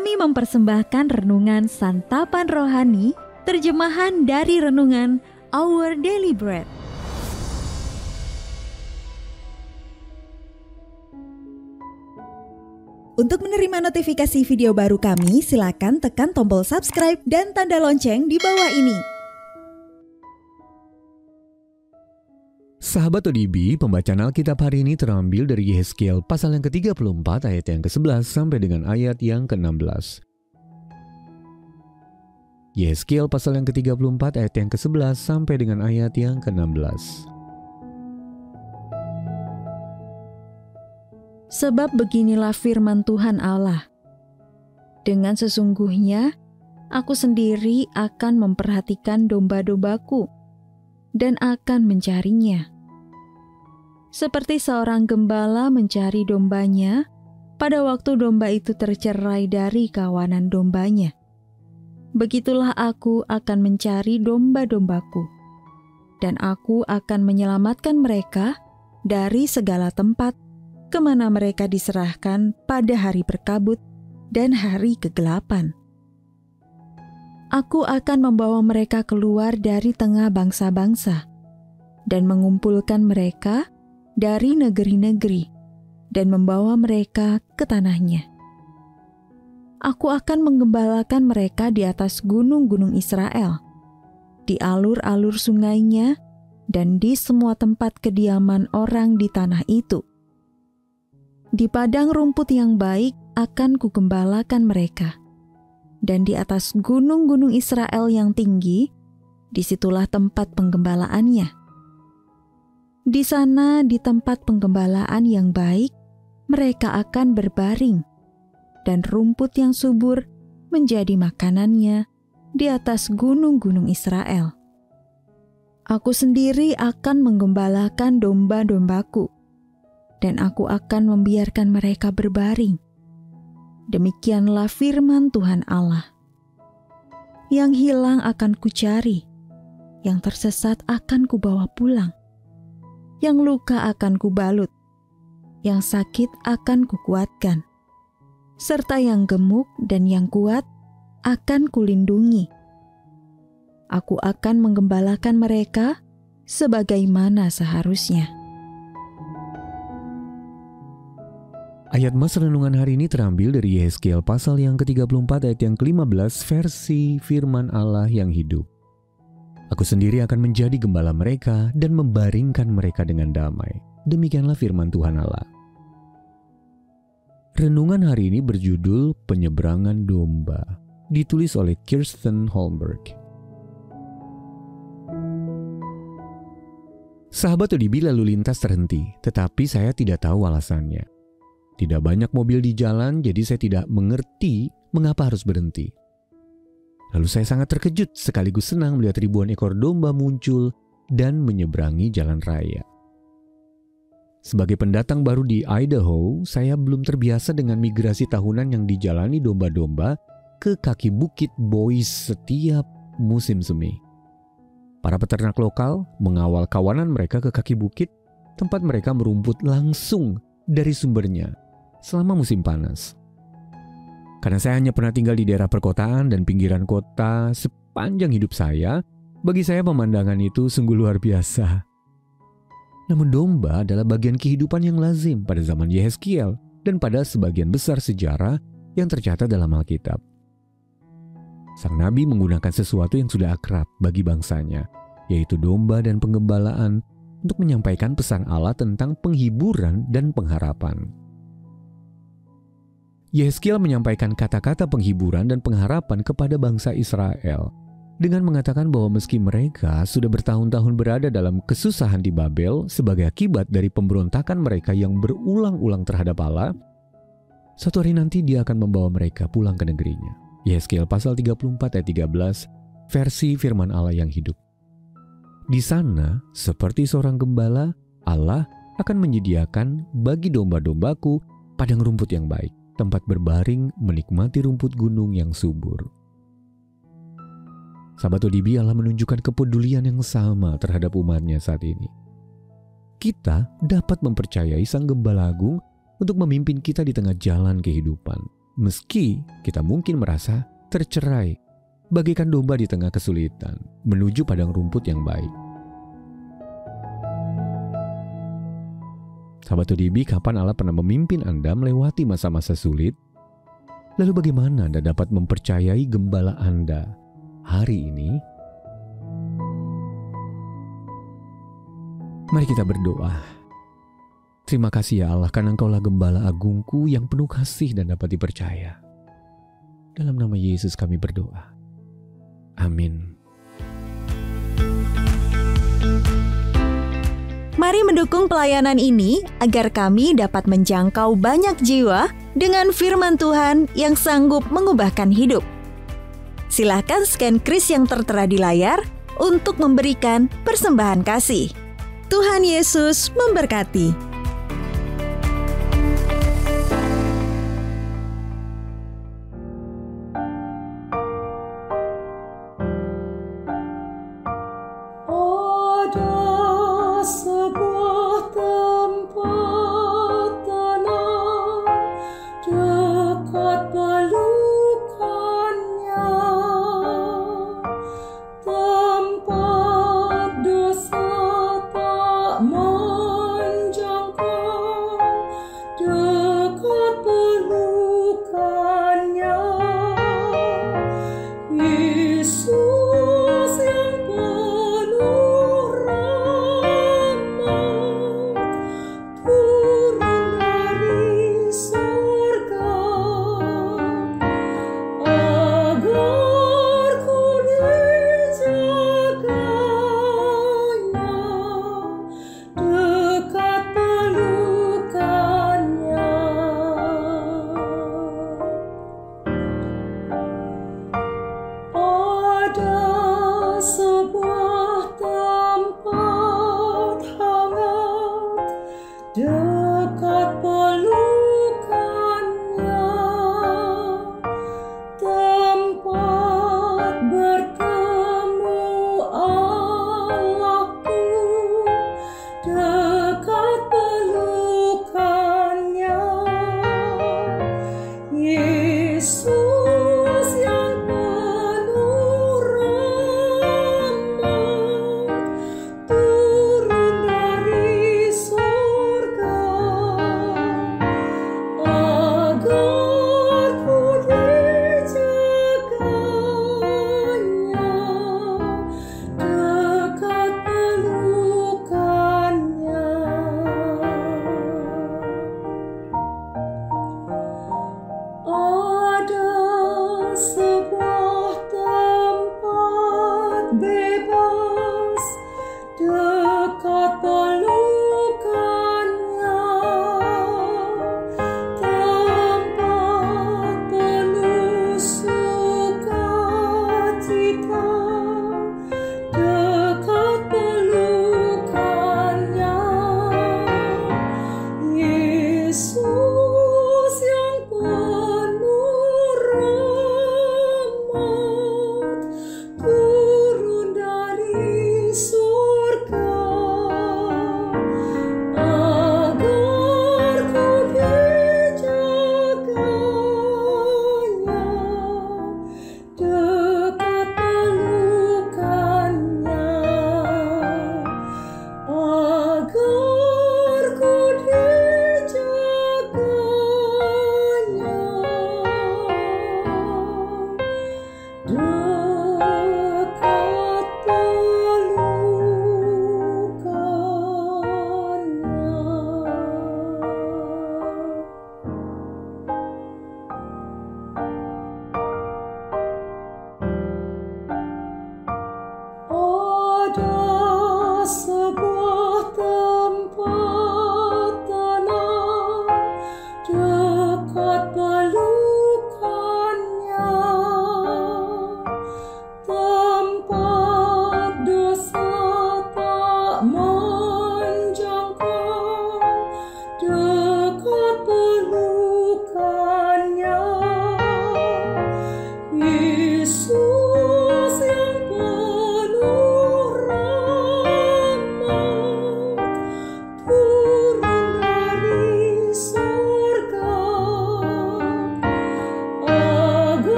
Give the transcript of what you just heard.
Kami mempersembahkan renungan Santapan Rohani, terjemahan dari renungan Our Daily Bread. Untuk menerima notifikasi video baru kami, silakan tekan tombol subscribe dan tanda lonceng di bawah ini. Sahabat ODB, pembacaan Alkitab hari ini terambil dari Yehezkiel pasal yang ke-34 ayat yang ke-11 sampai dengan ayat yang ke-16. Yehezkiel pasal yang ke-34 ayat yang ke-11 sampai dengan ayat yang ke-16. Sebab beginilah firman Tuhan Allah. Dengan sesungguhnya, aku sendiri akan memperhatikan domba-dombaku dan akan mencarinya. Seperti seorang gembala mencari dombanya pada waktu domba itu tercerai dari kawanan dombanya. Begitulah aku akan mencari domba-dombaku, dan aku akan menyelamatkan mereka dari segala tempat kemana mereka diserahkan pada hari berkabut dan hari kegelapan. Aku akan membawa mereka keluar dari tengah bangsa-bangsa dan mengumpulkan mereka dari negeri-negeri dan membawa mereka ke tanahnya. Aku akan menggembalakan mereka di atas gunung-gunung Israel, di alur-alur sungainya, dan di semua tempat kediaman orang di tanah itu. Di padang rumput yang baik akan kugembalakan mereka, dan di atas gunung-gunung Israel yang tinggi, disitulah tempat penggembalaannya. Di sana, di tempat penggembalaan yang baik, mereka akan berbaring, dan rumput yang subur menjadi makanannya di atas gunung-gunung Israel. Aku sendiri akan menggembalakan domba-dombaku, dan aku akan membiarkan mereka berbaring. Demikianlah firman Tuhan Allah. Yang hilang akan kucari, yang tersesat akan kubawa pulang, yang luka akan kubalut, yang sakit akan kukuatkan, serta yang gemuk dan yang kuat akan kulindungi. Aku akan menggembalakan mereka sebagaimana seharusnya. Ayat mas renungan hari ini terambil dari Yehezkiel pasal yang ke-34 ayat yang ke-15 versi firman Allah yang hidup. Aku sendiri akan menjadi gembala mereka dan membaringkan mereka dengan damai. Demikianlah firman Tuhan Allah. Renungan hari ini berjudul Penyeberangan Domba, ditulis oleh Kirsten Holmberg. Sahabat ODB, lalu lintas terhenti, tetapi saya tidak tahu alasannya. Tidak banyak mobil di jalan, jadi saya tidak mengerti mengapa harus berhenti. Lalu saya sangat terkejut sekaligus senang melihat ribuan ekor domba muncul dan menyeberangi jalan raya. Sebagai pendatang baru di Idaho, saya belum terbiasa dengan migrasi tahunan yang dijalani domba-domba ke kaki bukit Boise setiap musim semi. Para peternak lokal mengawal kawanan mereka ke kaki bukit, tempat mereka merumput langsung dari sumbernya selama musim panas. Karena saya hanya pernah tinggal di daerah perkotaan dan pinggiran kota sepanjang hidup saya, bagi saya pemandangan itu sungguh luar biasa. Namun domba adalah bagian kehidupan yang lazim pada zaman Yehezkiel dan pada sebagian besar sejarah yang tercatat dalam Alkitab. Sang nabi menggunakan sesuatu yang sudah akrab bagi bangsanya, yaitu domba dan penggembalaan, untuk menyampaikan pesan Allah tentang penghiburan dan pengharapan. Yehezkiel menyampaikan kata-kata penghiburan dan pengharapan kepada bangsa Israel dengan mengatakan bahwa meski mereka sudah bertahun-tahun berada dalam kesusahan di Babel sebagai akibat dari pemberontakan mereka yang berulang-ulang terhadap Allah, suatu hari nanti Dia akan membawa mereka pulang ke negerinya. Yehezkiel pasal 34 ayat 13 versi firman Allah yang hidup. Di sana, seperti seorang gembala, Allah akan menyediakan bagi domba-dombaku padang rumput yang baik, tempat berbaring menikmati rumput gunung yang subur. Sahabat ODB, Allah menunjukkan kepedulian yang sama terhadap umatnya saat ini. Kita dapat mempercayai Sang Gembala Agung untuk memimpin kita di tengah jalan kehidupan, meski kita mungkin merasa tercerai, bagaikan domba di tengah kesulitan, menuju padang rumput yang baik. Sahabat ODB, kapan Allah pernah memimpin Anda melewati masa-masa sulit? Lalu bagaimana Anda dapat mempercayai gembala Anda hari ini? Mari kita berdoa. Terima kasih ya Allah, karena Engkaulah gembala agungku yang penuh kasih dan dapat dipercaya. Dalam nama Yesus kami berdoa. Amin. Mari mendukung pelayanan ini agar kami dapat menjangkau banyak jiwa dengan firman Tuhan yang sanggup mengubahkan hidup. Silakan scan kris yang tertera di layar untuk memberikan persembahan kasih. Tuhan Yesus memberkati.